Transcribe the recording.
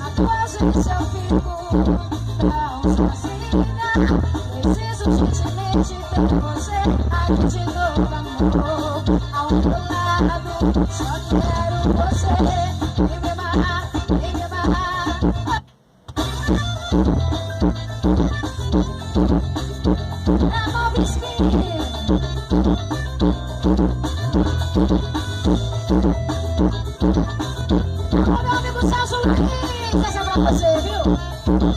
Agora sei se eu fico tão sozinha. Preciso gentilmente ter você aí de novo, amor, ao meu lado. Só quero você em meu mar, em meu mar. Amor, me esquece. Agora, meu amigo Celso Luiz, essa é pra você, viu?